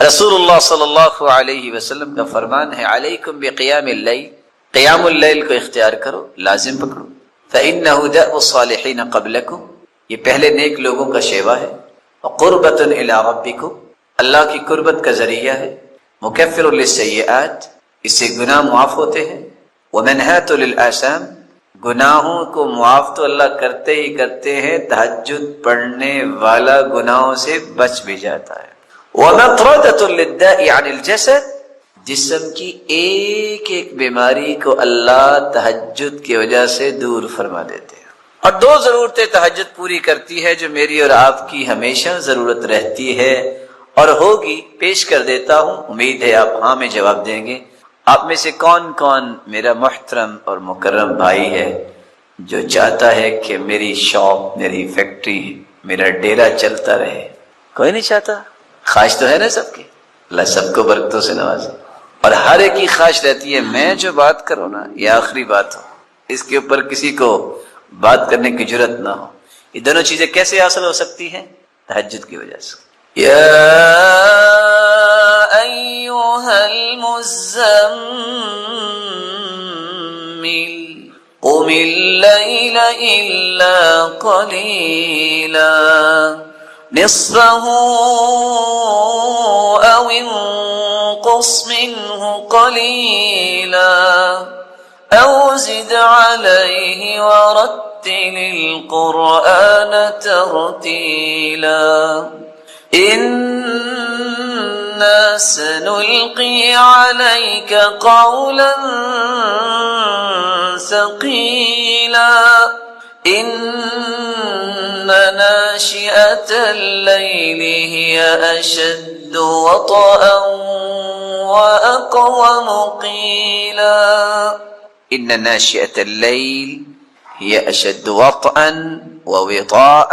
رسول اللہ صلی اللہ علیہ وسلم کا فرمان ہے علیکم بقیام اللیل، قیام اللیل کو اختیار کرو، لازم پکڑو۔ فإنہ دأب الصالحین قبلکم، یہ پہلے نیک لوگوں کا شیوا ہے۔ وقربۃ الی ربکم، اللہ کی قربت کا ذریعہ ہے۔ مکفر للسیئات، اس سے گناہ معاف ہوتے ہیں۔ ومنہاۃ للآثام، گناہوں کو معاف تو اللہ کرتے ہی کرتے ہیں، تہجد پڑھنے والا گناہوں سے بچ بھی جاتا ہے۔ ومطردۃ للداء عن الجسد، جسم کی ایک ایک بیماری کو اللہ تہجد کی وجہ سے دور فرما دیتے ہیں۔ اور دو ضرورتیں تہجد پوری کرتی ہے جو میری اور آپ کی ہمیشہ ضرورت رہتی ہے اور ہوگی، پیش کر دیتا ہوں، امید ہے آپ ہاں میں جواب دیں گے۔ آپ میں سے کون کون میرا محترم اور مکرم بھائی ہے جو چاہتا ہے کہ میری شاپ، میری فیکٹری، میرا ڈیرا چلتا رہے؟ کوئی نہیں چاہتا؟ خواہش تو ہے نا سب کی، اللہ سب کو برکتوں سے نوازے۔ اور ہر ایک کی خواہش رہتی ہے میں جو بات کروں نا یہ آخری بات ہو، اس کے اوپر کسی کو بات کرنے کی جرت نہ ہو۔ یہ دونوں چیزیں کیسے حاصل ہو سکتی ہیں؟ تہجد کی وجہ سے۔ یا ایھا المزمل قم اللیل الا قلیلا نصفه او انقص منه قلیلا او زد علیہ ورتل القرآن ترتیلا انا سنلقی علیک قولا ثقیلا ان ناشئة الليل هي أشد وطئا وأقوم قيلا إن ناشئة الليل هي أشد وطئا ووطاء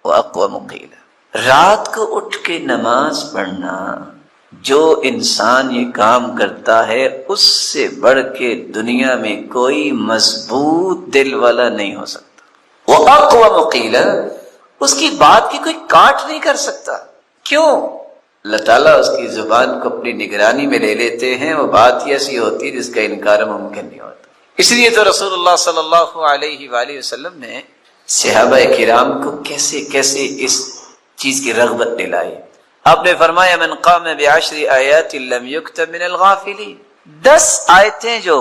وأقوم قيلا۔ رات کو اٹھ کے نماز پڑھنا، جو انسان یہ کام کرتا ہے اس سے بڑھ کے دنیا میں کوئی مضبوط دل والا نہیں ہو سکتا۔ وہ اقوم قیلا، اس کی بات کی کوئی کاٹ نہیں کر سکتا۔ کیوں؟ اللہ تعالیٰ اس کی زبان کو اپنی نگرانی میں لے لیتے ہیں، وہ بات ہی ایسی ہوتی ہے جس کا انکار ممکن نہیں ہوتا۔ اس لیے تو رسول اللہ صلی اللہ علیہ وآلہ وسلم نے صحابہ کرام کو کیسے کیسے اس چیز کی رغبت دلائی۔ آپ نے فرمایا من قام بعشر آیات لم یکتب من الغافلین، 10 آیتیں جو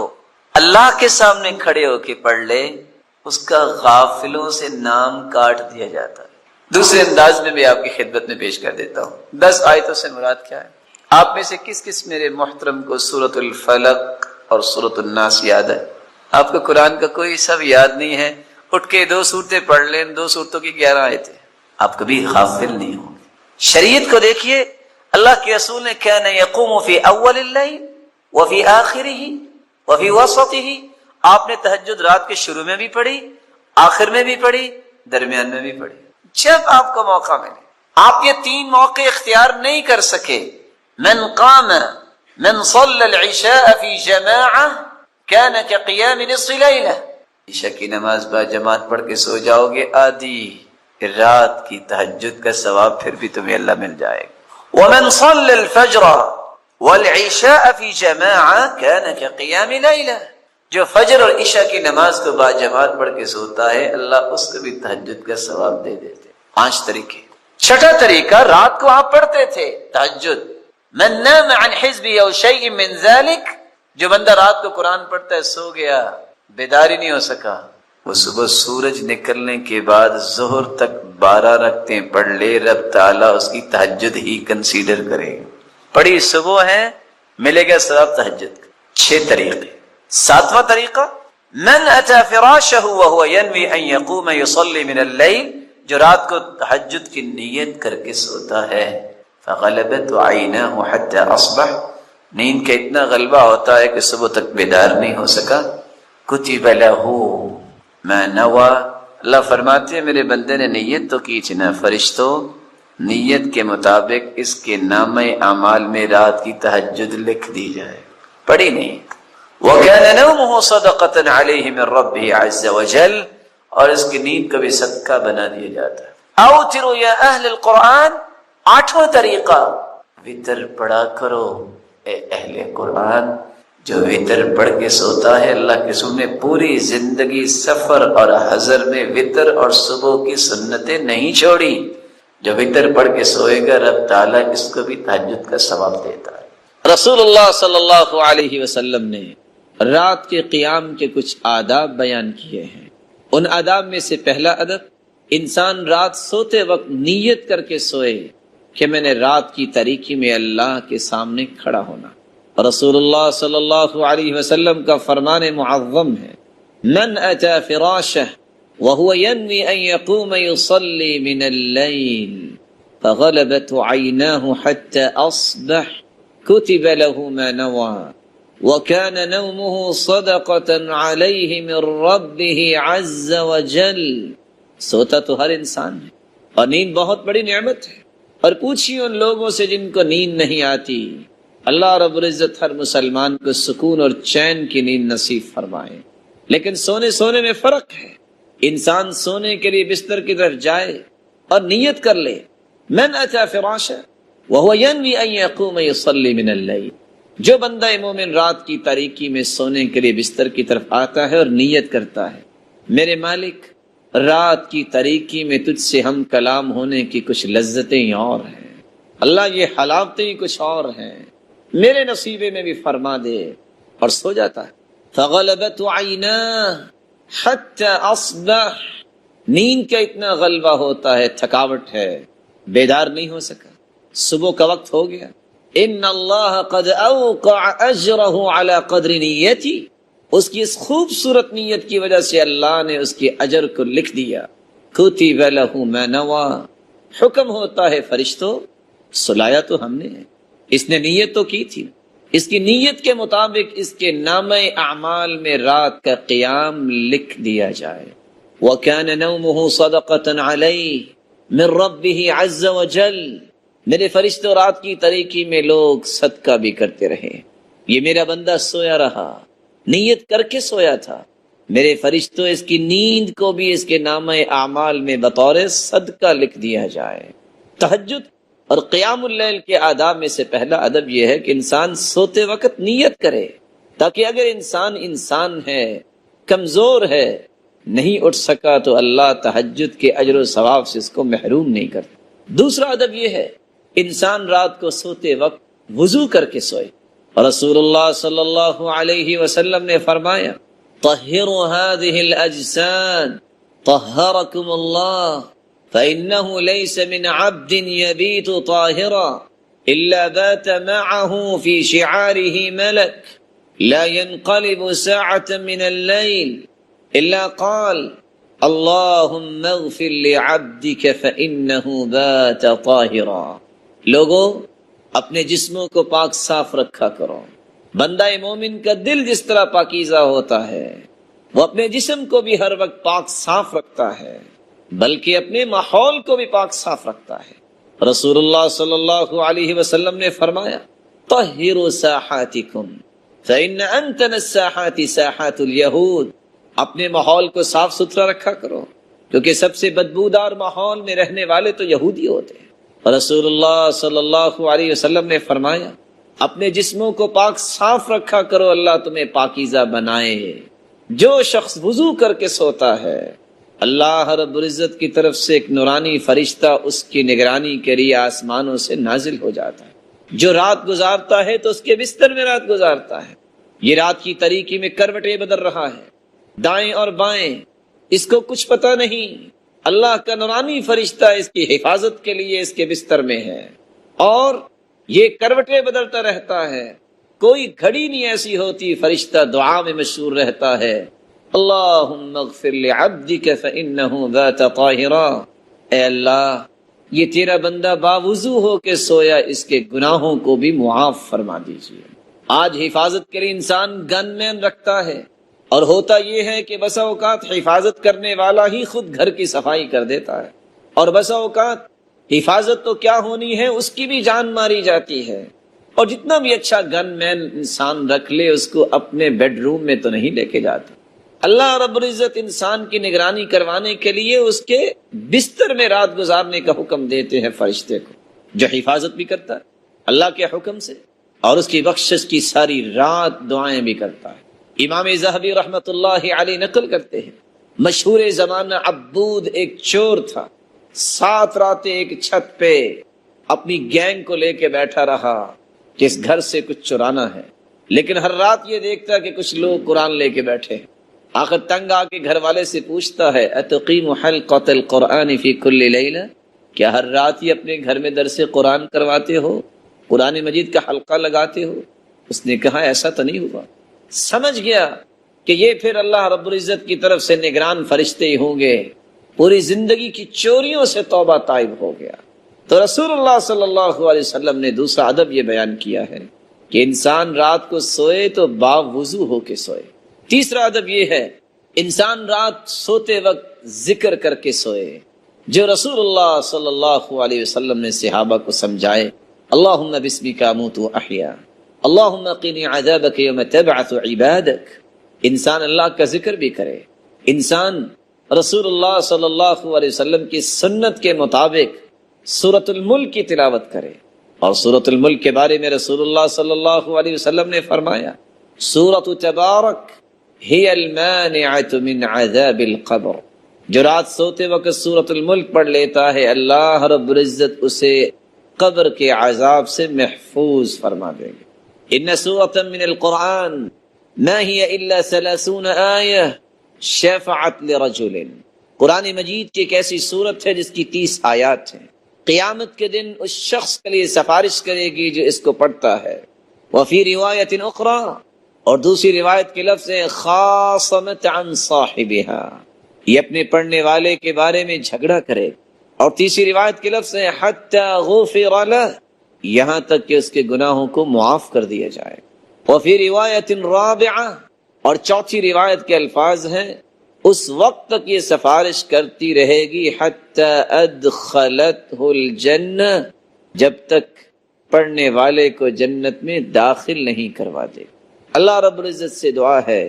اللہ کے سامنے کھڑے ہو کے پڑھ لے اس کا غافلوں سے نام کاٹ دیا جاتا ہے۔ دوسرے انداز میں بھی آپ کی خدمت میں پیش کر دیتا ہوں۔ 10 آیتوں سے مراد کیا ہے؟ آپ میں سے کس کس میرے محترم کو سورۃ الفلق اور سورۃ الناس یاد ہے؟ آپ کو قرآن کا کوئی سب یاد نہیں ہے؟ اٹھ کے 2 سورتیں پڑھ لیں، 2 سورتوں کی 11 آیتیں، آپ کبھی غافل نہیں ہوں گے۔ شریعت کو دیکھیے، اللہ کے رسول نے کان یقوم فی اول اللیل وفی آخرہ وفی وسطہ، آپ نے تہجد رات کے شروع میں بھی پڑھی، آخر میں بھی پڑھی، درمیان میں بھی پڑھی، جب آپ کو موقع ملے۔ آپ یہ 3 موقع اختیار نہیں کر سکے۔ من قام من صلی العشاء فی جماعہ کان کقیام نصف لیلہ، عشاء کی نماز با جماعت پڑھ کے سو جاؤ گے آدھی رات کی تہجد کا ثواب پھر بھی تمہیں اللہ مل جائے گا۔ ومن صلی الفجر والعشاء فی جماعہ کان کقیام لیلہ، جو فجر اور عشاء کی نماز کو با جماعت پڑھ کے سوتا ہے اللہ اس کو بھی تہجد کا ثواب دے دیتے۔ 5 طریقے۔ چھٹا طریقہ، رات کو آپ پڑھتے تھے تہجد۔ من نام عن حزب او شیء من ذلك، جو بندہ رات کو قرآن پڑھتا ہے سو گیا، بیدار ہی نہیں ہو سکا، وہ صبح سورج نکلنے کے بعد ظہر تک 12 رکعتیں پڑھ لے، رب تعالیٰ اس کی تہجد ہی کنسیڈر کرے گا۔ پڑھی صبح ہے ملے گا ثواب تہجد کا۔ 6 طریقے۔ 7واں طریقہ، من اتى فراشہ وهو ينوي ان يقوم يصلي من الليل، جو رات کو تہجد کی نیت کر کے سوتا ہے، فغلبت عیناہ حتى اصبح، نیند کا اتنا غلبہ ہوتا ہے کہ صبح تک بیدار نہیں ہو سکا، کتب لہ ما نوى، اللہ فرماتے ہیں میرے بندے نے نیت تو کی تھی نا، فرشتوں نیت کے مطابق اس کے نامہ اعمال میں رات کی تہجد لکھ دی جائے، پڑھی نہیں۔ وَكَانَ نَوْمُهُ صَدَقَةً عَلَيْهِ مِنْ رَبِّهِ عَزَّ وَجَلَّ، اور اس کی نیند کو بھی صدقہ بنا دیا جاتا ہے۔ اوتروا یا اہل القرآن، 8واں طریقہ، وطر پڑھا کرو اے اہل قرآن۔ جو وطر پڑھ کے سوتا ہے اللہ کے رسول نے پوری زندگی سفر اور حضر میں وطر اور صبح کی سنتیں نہیں چھوڑی۔ جو وطر پڑھ کے سوئے گا رب تعالیٰ اس کو بھی تہجد کا ثواب دیتا ہے۔ رسول اللہ صلی اللہ علیہ وسلم نے رات کے قیام کے کچھ آداب بیان کیے ہیں۔ ان آداب میں سے پہلا ادب، انسان رات سوتے وقت نیت کر کے سوئے کہ میں نے رات کی تاریکی میں اللہ کے سامنے کھڑا ہونا۔ رسول اللہ صلی اللہ علیہ وسلم کا فرمان معظم ہے، من اتی فراشہ وهو ينوي ان يقوم يصلي من الليل فغلبت عيناه حتى اصبح كتب له ما نوى وكان نومه صدقة عليه من ربه عز وجل۔ سوتا تو ہر انسان ہے اور نیند بہت بڑی نعمت ہے، اور پوچھیے ان لوگوں سے جن کو نیند نہیں آتی، اللہ رب العزت ہر مسلمان کو سکون اور چین کی نیند نصیب فرمائے۔ لیکن سونے میں فرق ہے۔ انسان سونے کے لیے بستر کی طرف جائے اور نیت کر لے، من اتی فراشہ وهو ينوي ان يقوم يصلي من الليل۔ جو بندہ مومن رات کی تاریکی میں سونے کے لیے بستر کی طرف آتا ہے اور نیت کرتا ہے، میرے مالک رات کی تاریکی میں تجھ سے ہم کلام ہونے کی کچھ لذتیں اور ہیں، اللہ یہ حلاوتیں کچھ اور ہیں، میرے نصیبے میں بھی فرما دے، اور سو جاتا ہے۔ فغلبت عیناہ حتی اصبح، نیند کا اتنا غلبہ ہوتا ہے، تھکاوٹ ہے، بیدار نہیں ہو سکا، صبح کا وقت ہو گیا۔ ان اللہ قد اوقع اجرہ علی قدر نیتی، اس کی اس خوبصورت نیت کی وجہ سے اللہ نے اس کے اجر کو لکھ دیا۔ کتب لہ ما نوی، حکم ہوتا ہے فرشتوں، سلایا تو ہم نے ہے، اس نے نیت تو کی تھی، اس کی نیت کے مطابق اس کے نامہ اعمال میں رات کا قیام لکھ دیا جائے۔ وَكَانَ نَوْمُهُ صَدَقَةً عَلَيْهِ مِن رَبِّهِ عَزَّ وَجَلَّ، میرے فرشتوں رات کی تاریکی میں لوگ صدقہ بھی کرتے رہے، یہ میرا بندہ سویا رہا، نیت کر کے سویا تھا، میرے فرشتوں اس کی نیند کو بھی اس کے نامہ اعمال میں بطور صدقہ لکھ دیا جائے۔ تہجد اور قیام اللیل کے آداب میں سے پہلا ادب یہ ہے کہ انسان سوتے وقت نیت کرے، تاکہ اگر انسان ہے، کمزور ہے، نہیں اٹھ سکا تو اللہ تہجد کے اجر و ثواب سے اس کو محروم نہیں کرتا۔ دوسرا ادب یہ ہے انسان رات کو سوتے وقت وضو کر کے سوئے، اور رسول اللہ صلی اللہ علیہ وسلم نے فرمایا طہروا هذه الاجساد طہرکم اللہ، فإنه ليس من عبد يبيت طاهرا إلا بات معه في شعاره ملك لا ينقلب ساعة من الليل إلا قال اللهم اغفر لعبدك فإنه بات طاهرا۔ لوگوں اپنے جسموں کو پاک صاف رکھا کرو۔ بندہ مومن کا دل جس طرح پاکیزہ ہوتا ہے، وہ اپنے جسم کو بھی ہر وقت پاک صاف رکھتا ہے، بلکہ اپنے ماحول کو بھی پاک صاف رکھتا ہے۔ رسول اللہ صلی اللہ علیہ وسلم نے فرمایا طہروا ساحاتکم فإن انتن الساحات ساحات الیہود، اپنے ماحول کو صاف ستھرا رکھا کرو، کیونکہ سب سے بدبودار ماحول میں رہنے والے تو یہودی ہوتے ہیں۔ رسول اللہ صلی اللہ علیہ وسلم نے فرمایا اپنے جسموں کو پاک صاف رکھا کرو، اللہ تمہیں پاکیزہ بنائے۔ جو شخص وضو کر کے سوتا ہے، اللہ رب العزت کی طرف سے ایک نورانی فرشتہ اس کی نگرانی کے لیے آسمانوں سے نازل ہو جاتا ہے۔ جو رات گزارتا ہے تو اس کے بستر میں رات گزارتا ہے، یہ رات کی تاریکی میں کروٹیں بدل رہا ہے، دائیں اور بائیں، اس کو کچھ پتہ نہیں، اللہ کا نورانی فرشتہ اس کی حفاظت کے لیے اس کے بستر میں ہے، اور یہ کروٹیں بدلتا رہتا ہے، کوئی گھڑی نہیں ایسی ہوتی فرشتہ دعا میں مشغول رہتا ہے، اللہم اغفر لعبدک فإنہ بات طاہرا، اے اللہ یہ تیرا بندہ باوضو ہو کے سویا، اس کے گناہوں کو بھی معاف فرما دیجیے۔ آج حفاظت کے لیے انسان گن مین رکھتا ہے، اور ہوتا یہ ہے کہ بسا اوقات حفاظت کرنے والا ہی خود گھر کی صفائی کر دیتا ہے، اور بسا اوقات حفاظت تو کیا ہونی ہے اس کی بھی جان ماری جاتی ہے، اور جتنا بھی اچھا گن مین انسان رکھ لے اس کو اپنے بیڈ روم میں تو نہیں لے کے جاتا۔ اللہ رب العزت انسان کی نگرانی کروانے کے لیے اس کے بستر میں رات گزارنے کا حکم دیتے ہیں فرشتے کو، جو حفاظت بھی کرتا ہے۔ اللہ کے حکم سے اور اس کی بخشش کی ساری رات دعائیں بھی کرتا ہے۔ امام ذہبی رحمت اللہ علیہ نقل کرتے ہیں، مشہور زمانہ عبود ایک چور تھا، 7 راتیں ایک چھت پہ اپنی گینگ کو لے کے بیٹھا رہا کہ اس گھر سے کچھ چرانا ہے، لیکن ہر رات یہ دیکھتا کہ کچھ لوگ قرآن لے کے بیٹھے ہیں۔ آخر تنگ آ کے گھر والے سے پوچھتا ہے، اتقیم حلقۃ القرآن فی کل لیلہ، کیا ہر رات ہی اپنے گھر میں درس قرآن کرواتے ہو، قرآن مجید کا حلقہ لگاتے ہو؟ اس نے کہا ایسا تو نہیں ہوا۔ سمجھ گیا کہ یہ پھر اللہ رب العزت کی طرف سے نگران فرشتے ہی ہوں گے، پوری زندگی کی چوریوں سے توبہ طائب ہو گیا۔ تو رسول اللہ صلی اللہ علیہ وسلم نے دوسرا ادب یہ بیان کیا ہے کہ انسان رات کو سوئے تو باوضو ہو کے سوئے۔ تیسرا ادب یہ ہے انسان رات سوتے وقت ذکر کر کے سوئے، جو رسول اللہ صلی اللہ علیہ وسلم نے صحابہ کو سمجھائے۔ اللہم بسمک اموت واحیا، اللہم قنی عذابک یوم تبعث عبادک۔ انسان اللہ کا ذکر بھی کرے، انسان رسول اللہ صلی اللہ علیہ وسلم کی سنت کے مطابق سورۃ الملک کی تلاوت کرے، اور سورۃ الملک کے بارے میں رسول اللہ صلی اللہ علیہ وسلم نے فرمایا، سورۃ تبارک ہی المانعۃ من عذاب القبر۔ جو رات سوتے وقت سورۃ الملک پڑھ لیتا ہے، اللہ رب العزت اسے قبر کے عذاب سے محفوظ فرما دیں گے۔ ان سورۃ من القرآن ما ہی الا 30 آیہ شفعت لرجل۔ قرآن مجید کی ایک ایسی سورت ہے جس کی 30 آیات ہیں، قیامت کے دن اس شخص کے لیے سفارش کرے گی جو اس کو پڑھتا ہے۔ وفی روایت اخری، اور دوسری روایت کے لفظ ہے خاصمت عن صاحبها، یہ اپنے پڑھنے والے کے بارے میں جھگڑا کرے، اور تیسری روایت کے لفظ ہے حتی غفر له، یہاں تک کہ اس کے گناہوں کو معاف کر دیا جائے۔ وفی روایت رابعہ، اور چوتھی روایت کے الفاظ ہیں اس وقت تک یہ سفارش کرتی رہے گی حتی ادخلتہ الجنہ، جب تک پڑھنے والے کو جنت میں داخل نہیں کروا دے۔ اللہ رب العزت سے دعا ہے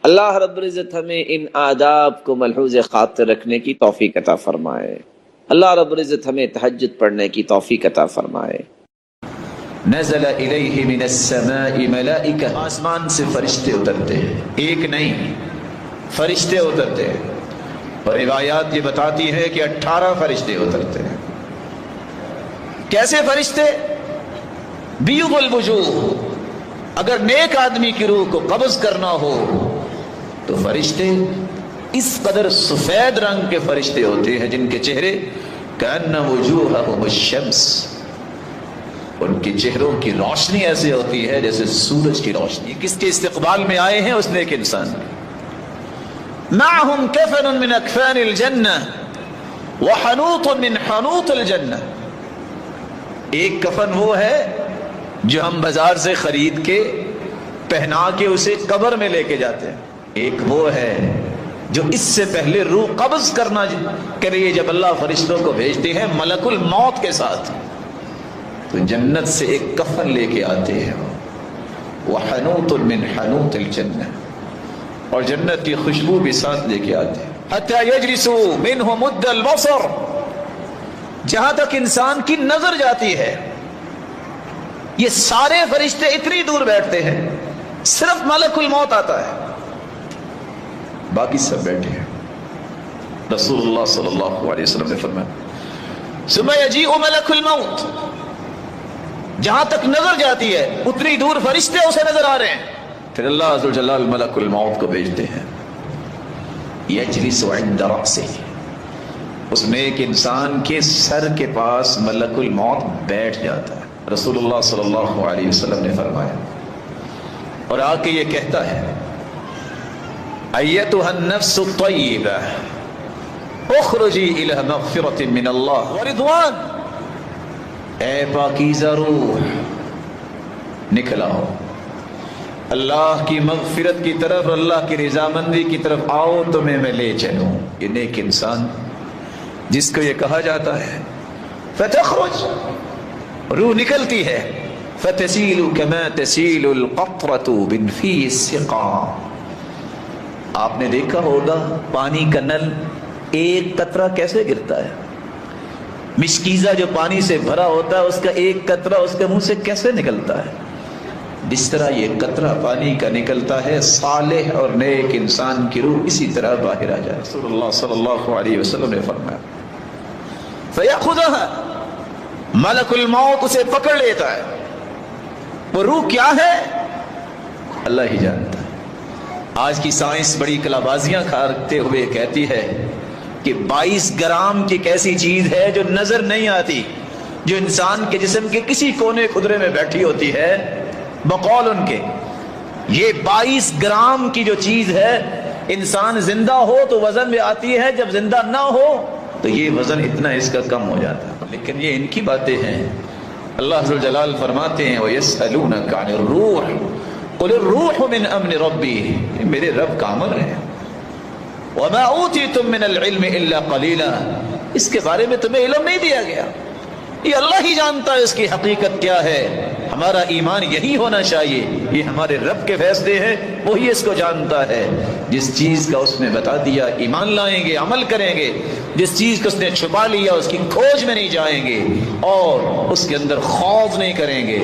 اللہ رب العزت ہمیں ان آداب کو ملحوظ خاطر رکھنے کی توفیق عطا فرمائے۔ اللہ رب العزت ہمیں تہجد پڑھنے کی توفیق عطا فرمائے۔ نزل الیہ من السماء ملائکہ، آسمان سے فرشتے اترتے ہیں، ایک نہیں فرشتے اترتے ہیں، اور روایات یہ بتاتی ہے کہ 18 فرشتے اترتے ہیں۔ کیسے فرشتے؟ بیض الوجوہ، اگر نیک آدمی کی روح کو قبض کرنا ہو تو فرشتے اس قدر سفید رنگ کے فرشتے ہوتے ہیں جن کے چہرے کأن وجوہہم الشمس، ان کے چہروں کی روشنی ایسے ہوتی ہے جیسے سورج کی روشنی۔ کس کے استقبال میں آئے ہیں؟ اس نیک انسان۔ معهم کفن من اکفان الجنہ وحنوط من حنوط الجنہ، ایک کفن وہ ہے جو ہم بازار سے خرید کے پہنا کے اسے قبر میں لے کے جاتے ہیں، ایک وہ ہے جو اس سے پہلے روح قبض کرنا کے لیے جب اللہ فرشتوں کو بھیجتے ہیں ملک الموت کے ساتھ، تو جنت سے ایک کفن لے کے آتے ہیں، وحنوط من حنوط الجنہ، اور جنت کی خوشبو بھی ساتھ لے کے آتے ہیں۔ حتی یجلسوا منہ مد البصر، جہاں تک انسان کی نظر جاتی ہے، یہ سارے فرشتے اتنی دور بیٹھتے ہیں، صرف ملک الموت آتا ہے، باقی سب بیٹھے ہیں۔ رسول اللہ صلی اللہ علیہ وسلم نے فرمایا ثم یجیء ملک الموت، جہاں تک نظر جاتی ہے اتنی دور فرشتے اسے نظر آ رہے ہیں، پھر اللہ عز و جلال ملک الموت کو بھیجتے ہیں، یجلس عند رأسہ، اس نیک انسان کے سر کے پاس ملک الموت بیٹھ جاتا ہے۔ رسول اللہ صلی اللہ علیہ وسلم نے فرمایا، اور آ کے یہ کہتا ہے ایتھا النفس الطیبہ اخرجی الی مغفرۃ من اللہ ورضوان، اے پاکیزہ روح نکل آؤ اللہ کی مغفرت کی طرف، اللہ کی رضامندی کی طرف آؤ، تمہیں میں لے چلوں۔ یہ نیک انسان جس کو یہ کہا جاتا ہے فتخرج، روح نکلتی ہے، فتسیل کما تسیل القطرۃ من فی السقا، آپ نے دیکھا ہوگا پانی کا نل ایک قطرہ کیسے گرتا ہے، مشکیزہ جو پانی سے بھرا ہوتا ہے اس کا ایک قطرہ اس کے منہ سے کیسے نکلتا ہے، جس طرح یہ قطرہ پانی کا نکلتا ہے صالح اور نیک انسان کی روح اسی طرح باہر آ جائے۔ رسول اللہ صلی اللہ علیہ وسلم نے فرمایا فَيَأْخُذَهَا، ملک الموت اسے پکڑ لیتا ہے۔ وہ روح کیا ہے اللہ ہی جانتا ہے۔ آج کی سائنس بڑی کلابازیاں کھاتے ہوئے کہتی ہے کہ 22 گرام کی ایک ایسی چیز ہے جو نظر نہیں آتی، جو انسان کے جسم کے کسی کونے خدرے میں بیٹھی ہوتی ہے۔ بقول ان کے یہ 22 گرام کی جو چیز ہے، انسان زندہ ہو تو وزن میں آتی ہے، جب زندہ نہ ہو تو یہ وزن اتنا اس کا کم ہو جاتا ہے۔ لیکن یہ ان کی باتیں ہیں۔ اللہ عز و جلال فرماتے ہیں وَيَسْأَلُونَكَ عَنِ الرُّوحِ قُلِ الرُّوحُ مِنْ أَمْرِ رَبِّي، یہ میرے رب کا امر ہے۔ وَمَا أُوتِيتُم مِّنَ الْعِلْمِ إِلَّا قَلِيلًا، اس کے بارے میں تمہیں علم نہیں دیا گیا، یہ اللہ ہی جانتا ہے اس کی حقیقت کیا ہے۔ ہمارا ایمان یہی ہونا چاہیے، یہ ہمارے رب کے فیصلے ہیں، وہی اس کو جانتا ہے۔ جس چیز کا اس نے بتا دیا ایمان لائیں گے، عمل کریں گے، جس چیز کو اس نے چھپا لیا اس کی کھوج میں نہیں جائیں گے اور اس کے اندر خوف نہیں کریں گے،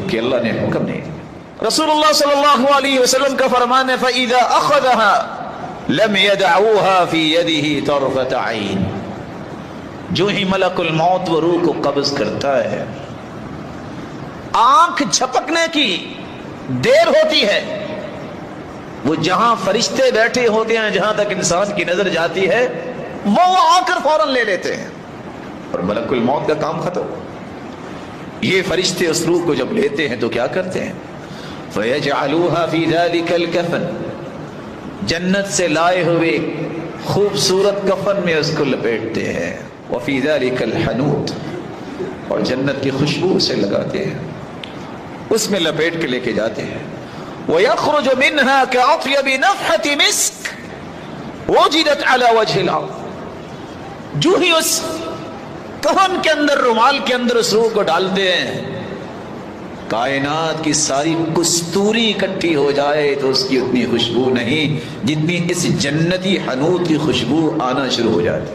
کہ اللہ نے حکم نہیں دیا۔ رسول اللہ صلی اللہ علیہ وسلم کا فرمان ہے فَإِذَا أَخَذَهَا لَمْ يَدَعُوهَا فِي يَدِهِ طَرْفَةَ عَيْنٍ، جو ہی ملک الموت وہ روح کو قبض کرتا ہے، آنکھ جھپکنے کی دیر ہوتی ہے، وہ جہاں فرشتے بیٹھے ہوتے ہیں، جہاں تک انسان کی نظر جاتی ہے وہ آ کر فوراً لے لیتے ہیں اور ملک الموت کا کام ختم۔ یہ فرشتے اس روح کو جب لیتے ہیں تو کیا کرتے ہیں فَيَجْعَلُوهَا فِي ذَلِكَ الْكَفَنِ، جنت سے لائے ہوئے خوبصورت کفن میں اس کو لپیٹتے ہیں، وَفِي ذَلِكَ الْحَنُوتِ، اور جنت کی خوشبو سے لگاتے ہیں، اس میں لپیٹ کے لے کے جاتے ہیں۔ وَيَخْرُجُ مِنْهَا كَأَطْيَبِ نَفْحَةِ مِسْكٍ وُجِدَتْ عَلَى وَجْهِ الْأَرْضِ، جو ہی اس کفن کے اندر، رومال کے اندر اس روح کو ڈالتے ہیں، کائنات کی ساری کستوری اکٹھی ہو جائے تو اس کی اتنی خوشبو نہیں جتنی اس جنتی حنوت کی خوشبو آنا شروع ہو جاتی۔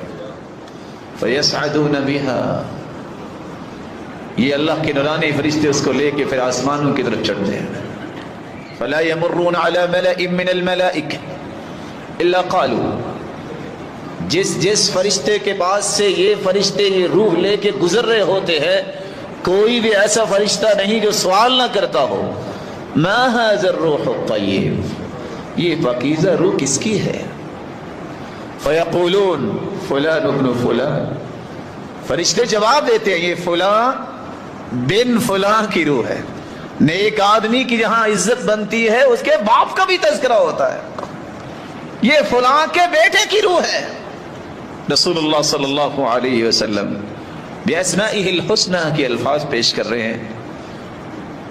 فَيَسْعَدُونَ بِهَا، یہ اللہ کے نورانی فرشتے اس کو لے کے پھر آسمانوں کی طرف چڑھتے ہیں۔ فَلَا يَمُرُّونَ عَلَى مَلَئٍ مِّنَ الْمَلَائِكَةِ إِلَّا قَالُوا، جس فرشتے کے پاس سے یہ فرشتے یہ روح لے کے گزر رہے ہوتے ہیں، کوئی بھی ایسا فرشتہ نہیں جو سوال نہ کرتا ہو مَا هَذَا الرُّوحُ الطَّيِّبُ، یہ پاکیزہ روح کس کی ہے؟ فَيَقُولُونَ فُلَانُ ابْنُ فُلَانَ، فرشتے جواب دیتے ہیں یہ فلاں بن فلاں کی روح ہے۔ نیک آدمی کی جہاں عزت بنتی ہے اس کے باپ کا بھی تذکرہ ہوتا ہے، یہ فلاں کے بیٹے کی روح ہے۔ رسول اللہ صلی اللہ علیہ وسلم بِأَسْمَائِهِ الْحُسْنَى کے الفاظ پیش کر رہے ہیں۔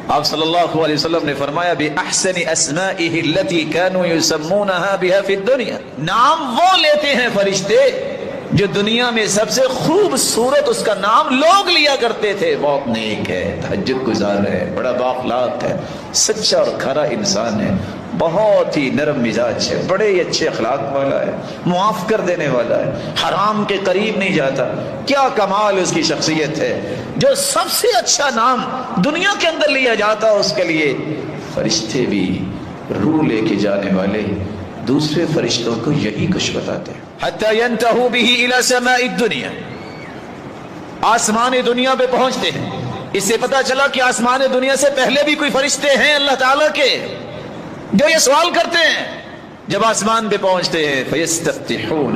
آپ صلی اللہ علیہ وسلم نے فرمایا بِأَحْسَنِ أَسْمَائِهِ الَّتِي كَانُوا يُسَمُّونَهَا بِهَا فِي الدُّنْيَا، نام وہ لیتے ہیں فرشتے جو دنیا میں سب سے خوبصورت اس کا نام لوگ لیا کرتے تھے، بہت نیک ہے، تہجد گزار ہے، بڑا بااخلاق ہے، سچا اور کھرا انسان ہے، بہت ہی نرم مزاج ہے، بڑے ہی اچھے اخلاق والا ہے، معاف کر دینے والا ہے، حرام کے قریب نہیں جاتا، کیا کمال اس کی شخصیت ہے۔ جو سب سے اچھا نام دنیا کے اندر لیا جاتا اس کے لیے فرشتے بھی روح لے کے جانے والے دوسرے فرشتوں کو یہی کچھ بتاتے ہیں۔ حتی ینتہو بہ الی سماء الدنیا، آسمان دنیا پہ پہنچتے ہیں۔ اس سے پتا چلا کہ آسمان دنیا سے پہلے بھی کوئی فرشتے ہیں اللہ تعالیٰ کے جو یہ سوال کرتے ہیں۔ جب آسمان پہ پہنچتے ہیں فیستفتحون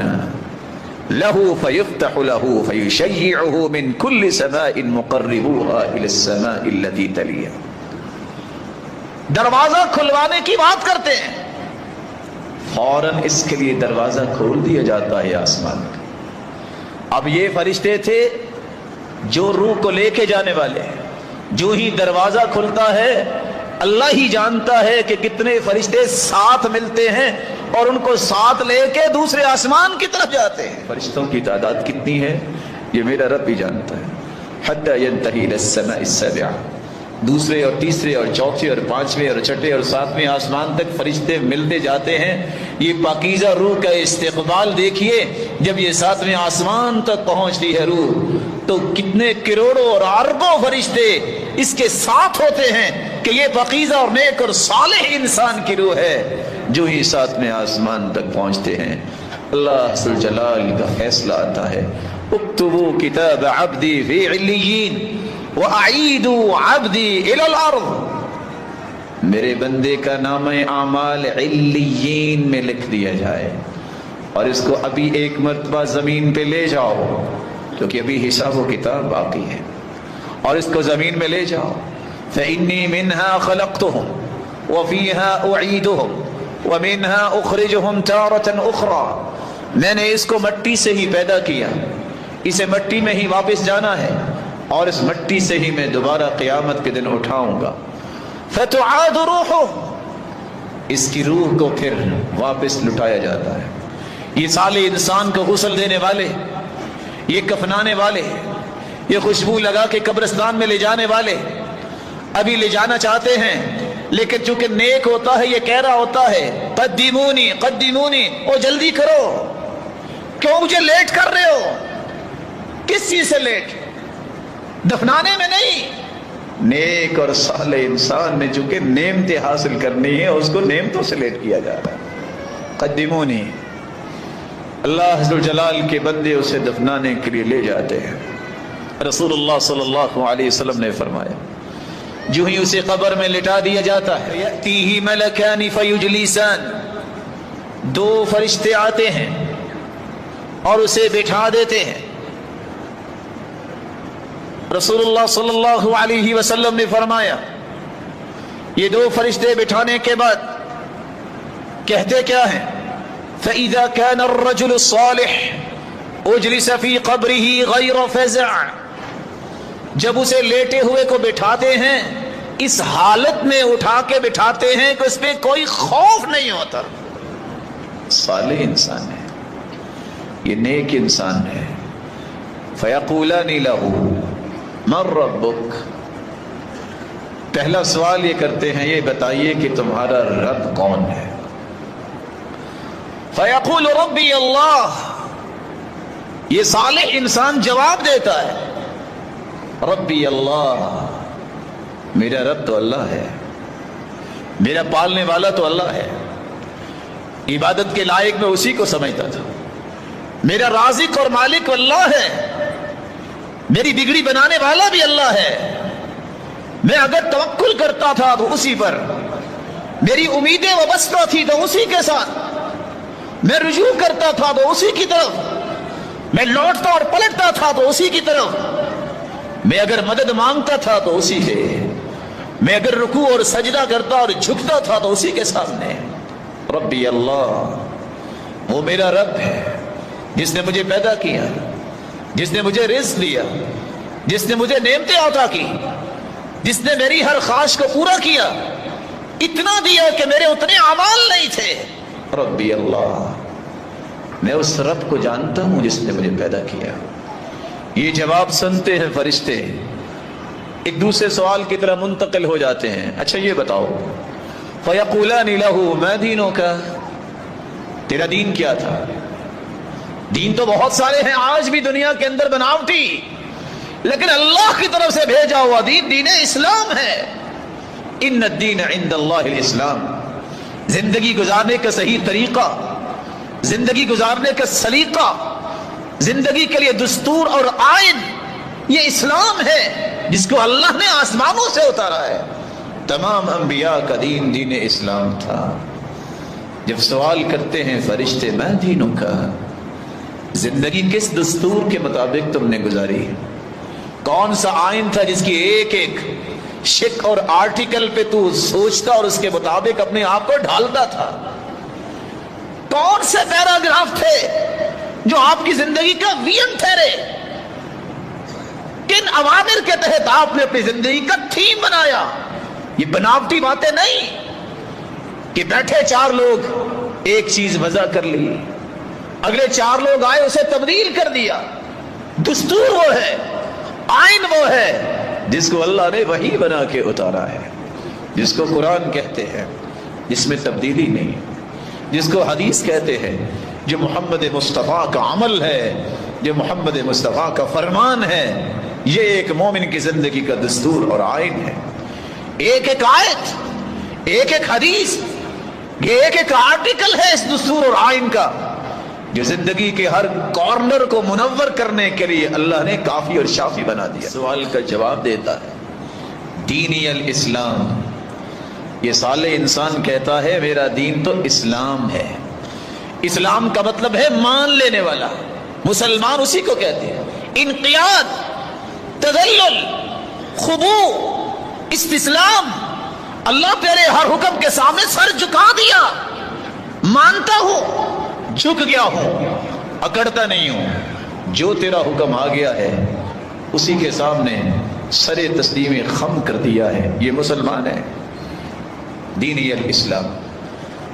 لہ فیفتح لہ فیشیعہ من کل سماء مقربوها الی السماء التي تلیہ، دروازہ کھلوانے کی بات کرتے ہیں، فوراً اس کے لیے دروازہ کھول دیا جاتا ہے آسمان کا۔ اب یہ فرشتے تھے جو روح کو لے کے جانے والے ہیں، جو ہی دروازہ کھلتا ہے اللہ ہی جانتا ہے کہ کتنے فرشتے ساتھ ملتے ہیں اور ان کو ساتھ لے کے دوسرے آسمان کی طرف جاتے ہیں۔ فرشتوں کی تعداد کتنی ہے یہ میرا رب ہی جانتا ہے۔ حتی ینتہی الی السماء السابعہ، دوسرے اور تیسرے اور چوتھے اور پانچویں اور چھٹے اور ساتویں آسمان تک فرشتے ملتے جاتے ہیں۔ یہ پاکیزہ روح کا استقبال دیکھیے، جب یہ ساتویں آسمان تک پہنچتی ہے روح تو کتنے کروڑوں اور اربوں فرشتے اس کے ساتھ ہوتے ہیں کہ یہ پاکیزہ اور نیک اور صالح انسان کی روح ہے. جو ہی ساتھ میں آسمان تک پہنچتے ہیں اللہ ذو الجلال کا فیصلہ آتا ہے، اکتبوا کتاب عبدی فی علیین وَأَعِيدُوا عَبْدِي إِلَى الْأَرْضِ، میرے بندے کا نام اعمال علیین میں لکھ دیا جائے اور اس کو ابھی ایک مرتبہ زمین پہ لے جاؤ، کیونکہ ابھی حساب و کتاب باقی ہے، اور اس کو زمین میں لے جاؤ. فَإِنِّي مِنْهَا خَلَقْتُهُمْ وَفِيهَا أُعِيدُهُمْ وَمِنْهَا أُخْرِجُهُمْ تَارَةً أُخْرَى، میں نے اس کو مٹی سے ہی پیدا کیا، اسے مٹی میں ہی واپس جانا ہے، اور اس مٹی سے ہی میں دوبارہ قیامت کے دن اٹھاؤں گا. فَتُعَادُ رُوحُهُ، اس کی روح کو پھر واپس لٹایا جاتا ہے. یہ صالح انسان کو غسل دینے والے، یہ کفنانے والے، یہ خوشبو لگا کے قبرستان میں لے جانے والے ابھی لے جانا چاہتے ہیں، لیکن چونکہ نیک ہوتا ہے یہ کہہ رہا ہوتا ہے قدمونی قدمونی، او جلدی کرو، کیوں مجھے لیٹ کر رہے ہو؟ کس چیز سے لیٹ؟ دفنانے میں نہیں. نیک اور صالح انسان نے چونکہ نعمتیں حاصل کرنی ہے اس کو نعمتوں سے لیٹ کیا جا رہا ہے. قدمونی، اللہ ذو الجلال کے بندے اسے دفنانے کے لیے لے جاتے ہیں. رسول اللہ صلی اللہ علیہ وسلم نے فرمایا جو ہی اسے قبر میں لٹا دیا جاتا ہے یأتیہ ملکان فیجلیسان، دو فرشتے آتے ہیں اور اسے بٹھا دیتے ہیں. رسول اللہ صلی اللہ علیہ وسلم نے فرمایا یہ دو فرشتے بٹھانے کے بعد کہتے کیا ہیں؟ فَإِذَا كَانَ الرَّجُلُ الصَّالِحُ اُجْلِسَ فِي قَبْرِهِ غَيْرَ فَزَعٍ، جب اسے لیٹے ہوئے کو بٹھاتے ہیں اس حالت میں اٹھا کے بٹھاتے ہیں کہ اس پہ کوئی خوف نہیں ہوتا. صالح انسان ہے، یہ نیک انسان ہے. فَيَقُولَانِ لَهُ مَن رَبُّكَ، پہلا سوال یہ کرتے ہیں یہ بتائیے کہ تمہارا رب کون ہے؟ فَيَقُولُ رَبِّيَ اللَّهُ، یہ صالح انسان جواب دیتا ہے ربی اللہ، میرا رب تو اللہ ہے، میرا پالنے والا تو اللہ ہے، عبادت کے لائق میں اسی کو سمجھتا تھا. میرا رازق اور مالک اللہ ہے، میری بگڑی بنانے والا بھی اللہ ہے. میں اگر توکل کرتا تھا تو اسی پر، میری امیدیں وابستہ تھی تو اسی کے ساتھ، میں رجوع کرتا تھا تو اسی کی طرف، میں لوٹتا اور پلٹتا تھا تو اسی کی طرف، میں اگر مدد مانگتا تھا تو اسی سے، میں اگر رکوع اور سجدہ کرتا اور جھکتا تھا تو اسی کے سامنے. ربی اللہ، وہ میرا رب ہے جس نے مجھے پیدا کیا، جس نے مجھے رزق دیا، جس نے مجھے نعمتیں عطا کی، جس نے میری ہر خواہش کو پورا کیا، اتنا دیا کہ میرے اتنے اعمال نہیں تھے. ربی اللہ، میں اس رب کو جانتا ہوں جس نے مجھے پیدا کیا. یہ جواب سنتے ہیں فرشتے، ایک دوسرے سوال کی طرح منتقل ہو جاتے ہیں. اچھا یہ بتاؤ، فَيَقُولَانِ لَهُ مَا دِينُكَ، تیرا دین کیا تھا؟ دین تو بہت سارے ہیں آج بھی دنیا کے اندر بناوٹی، لیکن اللہ کی طرف سے بھیجا ہوا دین دین اسلام ہے. ان الدین عند اللہ الاسلام، زندگی گزارنے کا صحیح طریقہ، زندگی گزارنے کا سلیقہ، زندگی کے لیے دستور اور آئین یہ اسلام ہے جس کو اللہ نے آسمانوں سے اتارا ہے. تمام انبیاء کا دین دین اسلام تھا. جب سوال کرتے ہیں فرشتے میں دینوں کا، زندگی کس دستور کے مطابق تم نے گزاری؟ کون سا آئین تھا جس کی ایک ایک شک اور آرٹیکل پہ تو سوچتا اور اس کے مطابق اپنے آپ کو ڈھالتا تھا؟ کون سے پیراگراف تھے جو آپ کی زندگی کا ویژن ٹھہرے؟ کن اوامر کے تحت آپ نے اپنی زندگی کا تھیم بنایا؟ یہ بناوٹی باتیں نہیں کہ بیٹھے چار لوگ ایک چیز وضع کر لی، اگلے چار لوگ آئے اسے تبدیل کر دیا. دستور وہ ہے، آئین وہ ہے جس کو اللہ نے وحی بنا کے اتارا ہے، جس کو قرآن کہتے ہیں، جس میں تبدیلی نہیں، جس کو حدیث کہتے ہیں، جو محمد مصطفیٰ کا عمل ہے جو محمد مصطفیٰ کا فرمان ہے، یہ ایک مومن کی زندگی کا دستور اور آئین ہے۔ ایک ایک آیت، ایک ایک حدیث، یہ ایک ایک آرٹیکل ہے اس دستور اور آئین کا، جو زندگی کے ہر کارنر کو منور کرنے کے لیے اللہ نے کافی اور شافی بنا دیا۔ سوال کا جواب دیتا ہے دینی الاسلام۔ یہ صالح انسان کہتا ہے میرا دین تو اسلام ہے۔ اسلام کا مطلب ہے مان لینے والا، مسلمان اسی کو کہتے ہیں۔ انقیاد، تذلل، خضوع، استسلام، اللہ تیرے ہر حکم کے سامنے سر جھکا دیا، مانتا ہوں، جھک گیا ہوں، اکڑتا نہیں ہوں، جو تیرا حکم آ گیا ہے اسی کے سامنے سر تسلیم خم کر دیا ہے، یہ مسلمان ہے۔ دینی الاسلام۔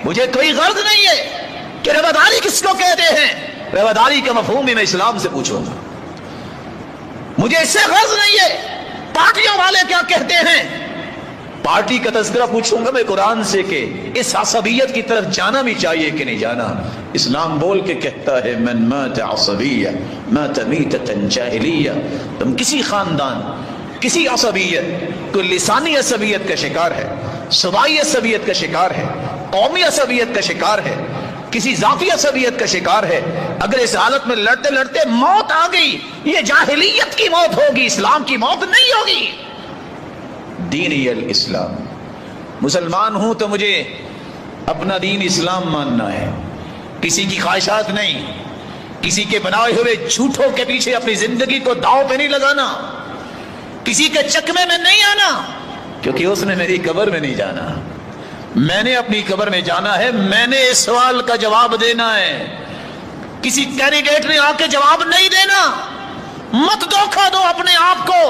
مجھے کوئی غرض نہیں ہے کہ رواداری کس کو کہتے ہیں، رواداری کا مفہوم بھی میں اسلام سے پوچھوں گا۔ مجھے اس سے غرض نہیں ہے پارٹیوں والے کیا کہتے ہیں، پارٹی کا تذکرہ پوچھوں گا میں قرآن سے کہ اس عصبیت کی طرف جانا بھی چاہیے کہ نہیں جانا۔ اسلام بول کے کہتا ہے من مات عصبیہ مات میتۃ جاہلیہ۔ تم کسی خاندان، کسی عصبیت، کوئی لسانی عصبیت کا شکار ہے، صوبائی عصبیت کا شکار ہے، قومی عصبیت کا شکار ہے، کسی ذاتی عصبیت کا شکار ہے، اگر اس حالت میں لڑتے لڑتے موت آ گئی، یہ جاہلیت کی موت ہوگی، اسلام کی موت نہیں ہوگی۔ دینی الاسلام۔ مسلمان ہوں تو مجھے اپنا دین اسلام ماننا ہے، کسی کی خواہشات نہیں، کسی کے بنائے ہوئے جھوٹوں کے پیچھے اپنی زندگی کو داؤ پہ نہیں لگانا، کسی کے چکمے میں نہیں آنا، کیونکہ اس نے میری قبر میں نہیں جانا، میں نے اپنی قبر میں جانا ہے، میں نے اس سوال کا جواب دینا ہے، کسی کینڈیڈیٹ نے آ کے جواب نہیں دینا، مت دھوکہ دو اپنے آپ کو،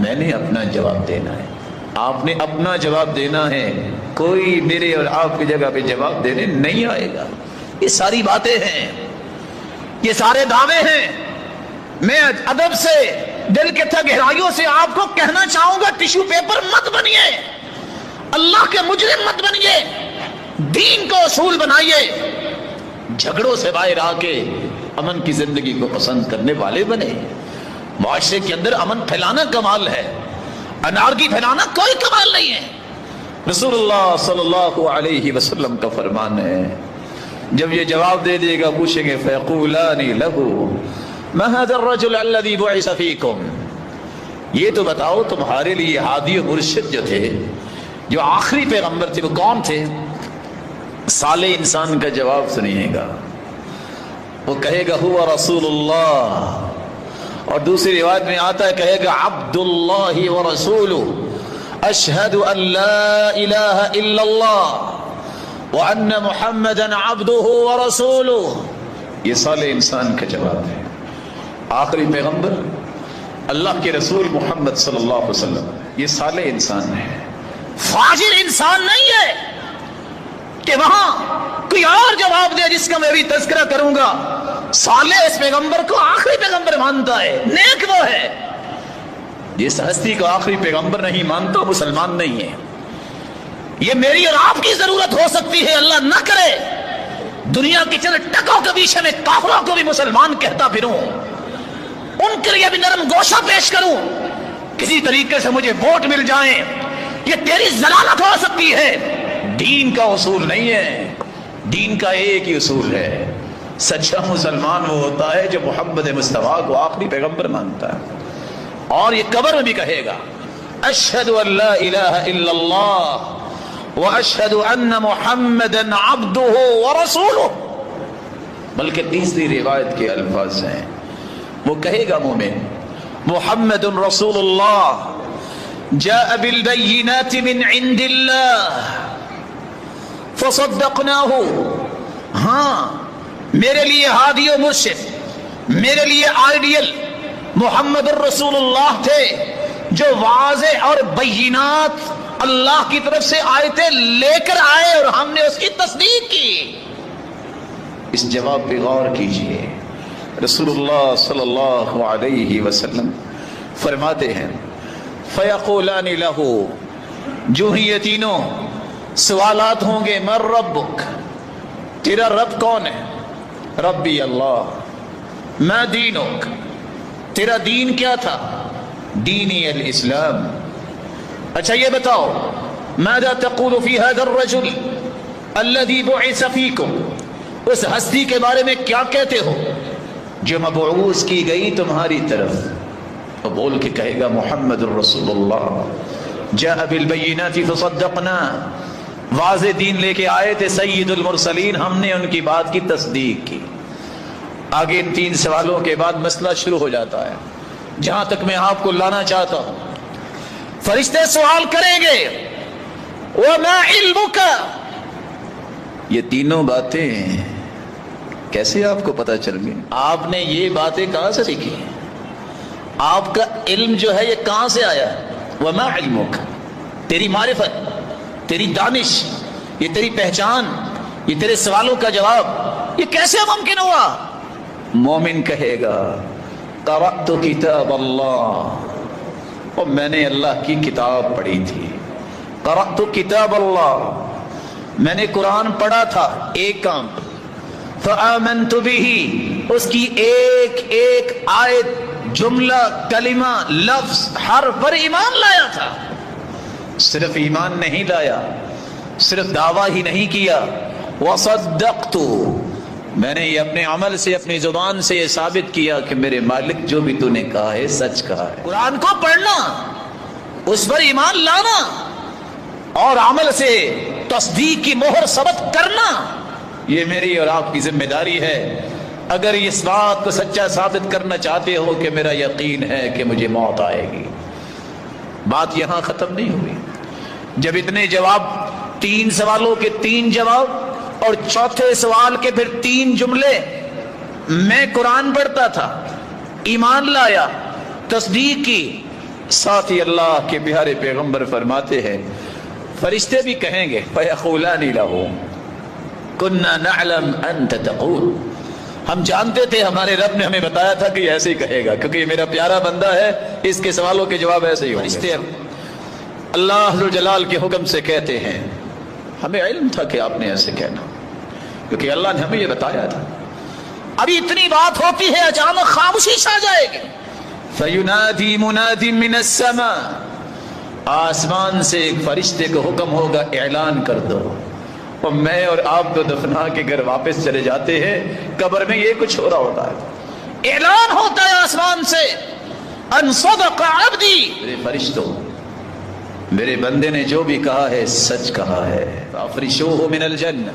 میں نے اپنا جواب دینا ہے، آپ نے اپنا جواب دینا ہے، کوئی میرے اور آپ کی جگہ پہ جواب دینے نہیں آئے گا۔ یہ ساری باتیں ہیں، یہ سارے دعوے ہیں، میں ادب سے دل کے تہ گہرائیوں سے آپ کو کہنا چاہوں گا ٹیشو پیپر مت بنیے، اللہ کے مجرم مت بنیے، دین کو اصول بنائیے، جھگڑوں سے باہر آ کے امن کی زندگی کو پسند کرنے والے بنے۔ معاشرے کے اندر امن پھیلانا کمال ہے، انارکی پھیلانا کوئی کمال نہیں ہے۔ رسول اللہ صلی اللہ علیہ وسلم کا فرمان ہے، جب یہ جواب دے دے گا پوچھیں گے فیقولان لہو ما هذا الرجل الذي بعث فيكم، یہ تو بتاؤ تمہارے لیے ہادی و مرشد جو تھے، جو آخری پیغمبر تھے، وہ کون تھے؟ صالح انسان کا جواب سنیے گا، وہ کہے گا هو رسول اللہ، اور دوسری روایت میں آتا ہے کہے گا عبد اللہ ورسولہ، اشہد ان لا الہ الا اللہ وان محمدا عبدہ ورسولہ۔ یہ صالح انسان کا جواب ہے۔ آخری پیغمبر اللہ کے رسول محمد صلی اللہ علیہ وسلم، یہ صالح انسان ہے، فاجر انسان نہیں ہے کہ وہاں کوئی اور جواب دے جس کا میں بھی تذکرہ کروں گا۔ صالح اس پیغمبر کو آخری پیغمبر مانتا ہے، نیک وہ ہے۔ جس ہستی کو آخری پیغمبر نہیں مانتا مسلمان نہیں ہے۔ یہ میری اور آپ کی ضرورت ہو سکتی ہے، اللہ نہ کرے دنیا کے چند ٹکوں کے بیچ میں کافروں کو بھی مسلمان کہتا پھروں، ان کے لیے بھی نرم گوشہ پیش کروں، کسی طریقے سے مجھے ووٹ مل جائیں، یہ تیری ضلالت ہو سکتی ہے۔ دین کا اصول نہیں ہے، دین کا ایک ہی اصول ہے، سچا مسلمان وہ ہوتا ہے جو محمد مصطفیٰ کو آخری پیغمبر مانتا ہے، اور یہ قبر میں بھی کہے گا اشہد ان لا الہ الا اللہ واشہد ان محمدا عبدہ ورسولہ۔ بلکہ تیسری روایت کے الفاظ ہیں، وہ کہے گا مومن محمد رسول اللہ جاء بالبینات من عند اللہ فصدقناہ۔ ہاں میرے لیے ہادی و مرشد، میرے لیے آئیڈیل محمد الرسول اللہ تھے، جو واضح اور بینات اللہ کی طرف سے آیتیں لے کر آئے اور ہم نے اس کی تصدیق کی۔ اس جواب پہ غور کیجئے، رسول اللہ صلی اللہ علیہ وسلم فرماتے ہیں فیقولان لہو، جو ہی یہ تینوں سوالات ہوں گے من ربک، تیرا رب کون ہے؟ ربی اللہ، ما دینک، تیرا دین کیا تھا؟ دینی الاسلام۔ اچھا یہ بتاؤ، ماذا تقول فی هذا الرجل الذي بعث فیکم، اس ہستی کے بارے میں کیا کہتے ہو جو مبعوث کی گئی تمہاری طرف؟ وہ بول کے کہے گا محمد الرسول اللہ جاء بالبینات فصدقنا، واضح دین لے کے آئے تھے سید المرسلین، ہم نے ان کی بات کی تصدیق کی۔ آگے ان 3 سوالوں کے بعد مسئلہ شروع ہو جاتا ہے، جہاں تک میں آپ کو لانا چاہتا ہوں۔ فرشتے سوال کریں گے وما علمک، یہ تینوں باتیں کیسے آپ کو پتہ چل گئی؟ آپ نے یہ باتیں کہاں سے سیکھی؟ آپ کا علم جو ہے یہ کہاں سے آیا؟ وما علمک، تیری معرفت، تیری دانش، یہ تیری پہچان، یہ تیرے سوالوں کا جواب، یہ کیسے ممکن ہوا؟ مومن کہے گا قرأت کتاب اللہ، اور میں نے اللہ کی کتاب پڑھی تھی۔ قرأت کتاب اللہ، میں نے قرآن پڑھا تھا، ایک کام۔ فآمنت به، اس کی ایک ایک آیت، جملہ، کلمہ، لفظ، حرف پر ایمان لایا تھا۔ صرف ایمان نہیں لایا، صرف دعویٰ ہی نہیں کیا، وصدقت، میں نے یہ اپنے عمل سے، اپنی زبان سے یہ ثابت کیا کہ میرے مالک جو بھی تو نے کہا ہے سچ کہا ہے۔ قرآن کو پڑھنا، اس پر ایمان لانا اور عمل سے تصدیق کی مہر ثبت کرنا، یہ میری اور آپ کی ذمہ داری ہے۔ اگر اس بات کو سچا ثابت کرنا چاہتے ہو کہ میرا یقین ہے کہ مجھے موت آئے گی، بات یہاں ختم نہیں ہوئی۔ جب اتنے جواب، 3 سوالوں کے 3 جواب، اور چوتھے سوال کے پھر 3 جملے، میں قرآن پڑھتا تھا، ایمان لایا، تصدیق کی، ساتھ ہی اللہ کے پیارے پیغمبر فرماتے ہیں فرشتے بھی کہیں گے فَيَقُولَانِ لَهُ كُنَّا نَعْلَمْ أَنْتَ تَقُولُ، ہم جانتے تھے، ہمارے رب نے ہمیں بتایا تھا کہ ایسے ہی کہے گا، کیونکہ یہ میرا پیارا بندہ ہے، اس کے سوالوں کے جواب ایسے ہی ہوں گے۔ فرشتے اللہ ذوالجلال کے حکم سے کہتے ہیں ہمیں علم تھا کہ آپ نے ایسے کہنا، کیونکہ اللہ نے ہمیں یہ بتایا تھا۔ ابھی اتنی بات ہوتی ہے، اچانک خاموشی چھا جائے گی۔ فَيُنَادِي مُنَادٍ مِّنَ السَّمَاءِ، آسمان سے ایک فرشتے کو حکم ہوگا اعلان کر دو، اور میں اور آپ تو دفنا کے گھر واپس چلے جاتے ہیں، قبر میں یہ کچھ ہو رہا ہوتا ہے، اعلان ہوتا ہے آسمان سے ان صدق عبدی، میرے فرشتوں، میرے بندے نے جو بھی کہا ہے سچ کہا ہے۔ فَافْرِشُوهُ مِنَ الْجَنَّةِ،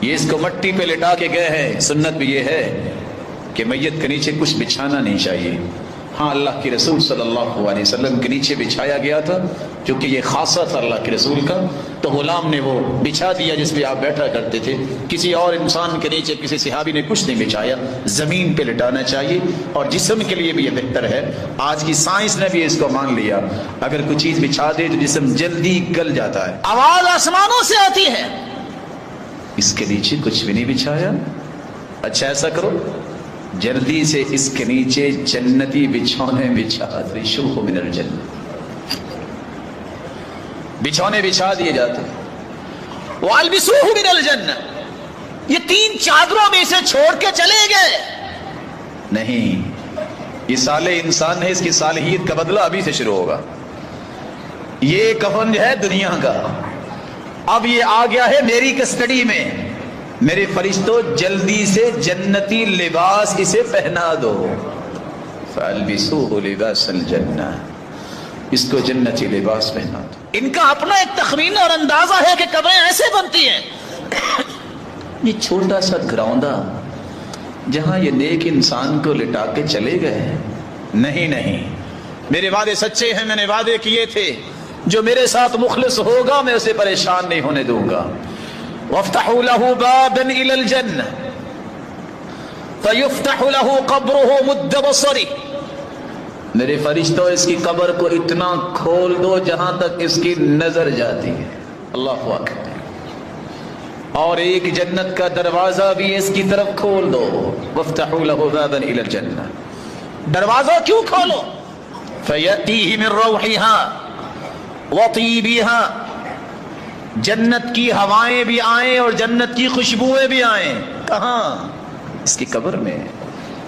یہ اس کو مٹی پہ لٹا کے گئے ہیں۔ سنت بھی یہ ہے کہ میت کے نیچے کچھ بچھانا نہیں چاہیے۔ ہاں، اللہ کے رسول صلی اللہ علیہ وسلم کے نیچے بچھایا گیا تھا، کیونکہ یہ خاصہ تھا اللہ کے رسول کا، تو غلام نے وہ بچھا دیا جس پہ آپ بیٹھا کرتے تھے۔ کسی اور انسان کے نیچے کسی صحابی نے کچھ نہیں بچھایا، زمین پہ لٹانا چاہیے، اور جسم کے لیے بھی یہ بہتر ہے۔ آج کی سائنس نے بھی اس کو مان لیا، اگر کوئی چیز بچھا دے تو جسم جلدی گل جاتا ہے۔ آواز آسمانوں سے آتی ہے، اس کے نیچے کچھ بھی نہیں بچھایا؟ اچھا ایسا کرو، جلدی سے اس کے نیچے جنتی بچھونے بچھا، فَافْرِشُوهُ مِنَ الْجَنَّةِ، بچھونے بچھا دیے جاتے ہیں۔ وَأَلْبِسُوهُ مِنَ الْجَنَّةِ، یہ 3 چادروں میں اسے چھوڑ کے چلے گئے نہیں، یہ صالح انسان ہے، اس کی صالحیت کا بدلہ ابھی سے شروع ہوگا۔ یہ کفن جو ہے دنیا کا، اب یہ آ گیا ہے میری کسٹڈی میں، میرے فرشتوں جلدی سے جنتی لباس اسے پہنا دو۔ فَأَلْبِسُوهُ لِبَاسَ الْجَنَّةِ، اس کو جنتی لباس پہنا دو۔ ان کا اپنا ایک تخمین اور اندازہ ہے کہ قبریں ایسے بنتی ہیں۔ یہ چھوٹا سا گراؤنڈا جہاں یہ نیک انسان کو لٹا کے چلے گئے، نہیں، میرے وعدے سچے ہیں، میں نے وعدے کیے تھے، جو میرے ساتھ مخلص ہوگا میں اسے پریشان نہیں ہونے دوں گا۔ وَافْتَحُوا لَهُ بَابًا إِلَى الْجَنَّةِ فَيُفْتَحُ لَهُ قَبْرُهُ مُدَّ بَصَرِهِ، میرے فرشتوں اس کی قبر کو اتنا کھول دو جہاں تک اس کی نظر جاتی ہے۔ اللہ اکبر۔ اور ایک جنت کا دروازہ بھی اس کی طرف کھول دو۔ وَافْتَحُوا لَهُ بَابًا إِلَى الْجَنَّةِ، دروازہ کیوں کھولو؟ فَيَأْتِيهِ مِن رَوْحِهَا وَطِيبِهَا، جنت کی ہوائیں بھی آئیں اور جنت کی خوشبوئیں بھی آئیں۔ کہاں؟ اس کی قبر میں۔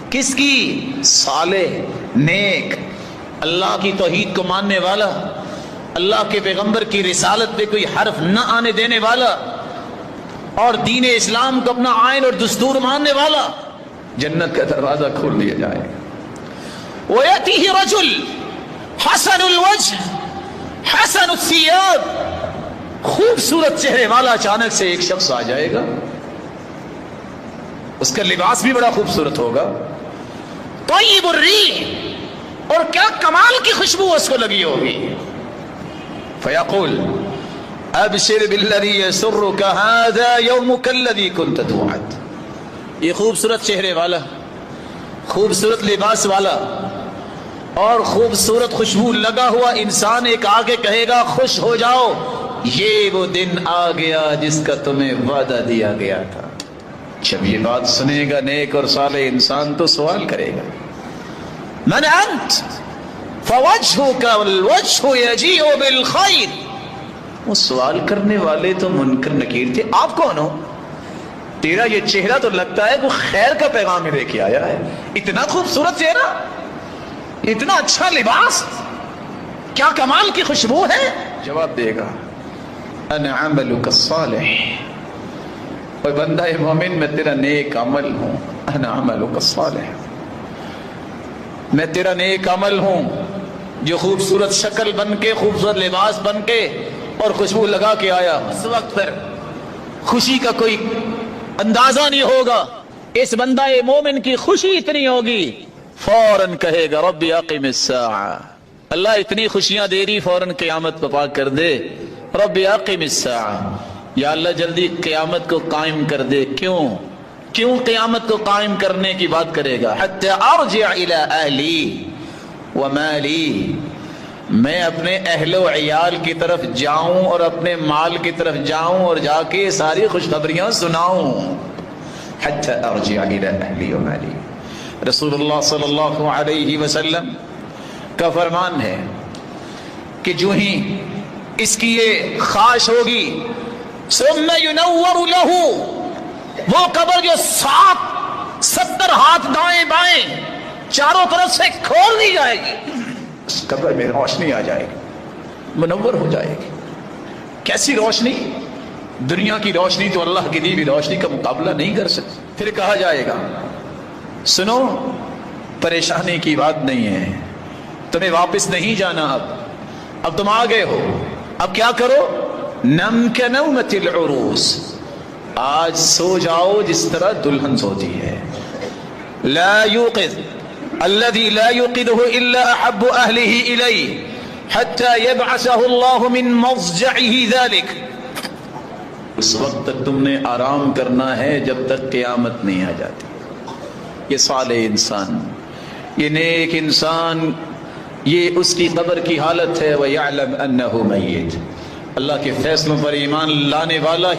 کس کی؟ صالح، نیک، اللہ کی توحید کو ماننے والا، اللہ کے پیغمبر کی رسالت پہ کوئی حرف نہ آنے دینے والا، اور دین اسلام کو اپنا آئین اور دستور ماننے والا، جنت کا دروازہ کھول دیا جائے گا۔ وَيَأْتِهِ رَجُلٌ حَسَنُ الْوَجْهِ حَسَنُ الثِّيَابِ، خوبصورت چہرے والا اچانک سے ایک شخص آ جائے گا، اس کا لباس بھی بڑا خوبصورت ہوگا، طیب الریح، اور کیا کمال کی خوشبو اس کو لگی ہوگی۔ فیقول ابشر بالذی یسرک ھذا یومک الذی کنت توعد، یہ خوبصورت چہرے والا، خوبصورت لباس والا اور خوبصورت خوشبو لگا ہوا انسان ایک آگے کہے گا خوش ہو جاؤ، یہ وہ دن آ گیا جس کا تمہیں وعدہ دیا گیا تھا۔ جب یہ بات سنے گا نیک اور صالح انسان تو سوال کرے گا، من انت فوجهك والوجه يجيء بالخير، وہ سوال کرنے والے تو منکر نکیر تھے، آپ کون ہو؟ تیرا یہ چہرہ تو لگتا ہے وہ خیر کا پیغام ہی لے کے آیا ہے، اتنا خوبصورت چہرہ، اتنا اچھا لباس، کیا کمال کی خوشبو ہے۔ جواب دے گا انا عملک الصالح، اے بندہ مومن میں تیرا نیک عمل ہوں، انا عملک الصالح، میں تیرا نیک عمل ہوں جو خوبصورت شکل بن کے، خوبصورت لباس بن کے اور خوشبو لگا کے آیا۔ اس وقت پر خوشی کا کوئی اندازہ نہیں ہوگا، اس بندہ مومن کی خوشی اتنی ہوگی فوراً کہے گا رب اقم الساعہ، اللہ اتنی خوشیاں دے رہی فوراً قیامت پا کر دے، رب اقم الساعہ، یا اللہ جلدی قیامت کو قائم کر دے۔ کیوں قیامت کو قائم کرنے کی بات کرے گا؟ حتی ارجع الی اہلی ومالی، میں اپنے اہل و عیال کی طرف جاؤں اور اپنے مال کی طرف جاؤں اور جا کے ساری خوشخبریاں سناؤں۔ حتی ارجع الی اہلی ومالی، رسول اللہ صلی اللہ علیہ وسلم کا فرمان ہے کہ جو ہی اس کی یہ خواہش ہوگی ثم ينور له، وہ قبر جو 70 ہاتھ دائیں بائیں چاروں طرف سے کھول دی جائے گی، اس قبر میں روشنی آ جائے گی، منور ہو جائے گی۔ کیسی روشنی؟ دنیا کی روشنی تو اللہ کی دی ہوئی روشنی کا مقابلہ نہیں کر سکتی۔ پھر کہا جائے گا سنو، پریشانی کی بات نہیں ہے، تمہیں واپس نہیں جانا، اب تم آ گئے ہو، اب کیا کرو؟ نم کنومت العروس، آج سو جاؤ جس طرح دلہن سوتی ہے۔ لا يوقظ الذي لا يوقظه الا احب اهله اليه حتى يبعثه الله من مضجعه ذلك، اس وقت تک تم نے آرام کرنا ہے جب تک قیامت نہیں آ جاتی۔ یہ صالح انسان، یہ نیک انسان، یہ اس کی قبر کی حالت ہے۔ وَيَعْلَمْ أَنَّهُ مَيِّتٌ، اللہ کے فیصلوں پر ایمان لانے والا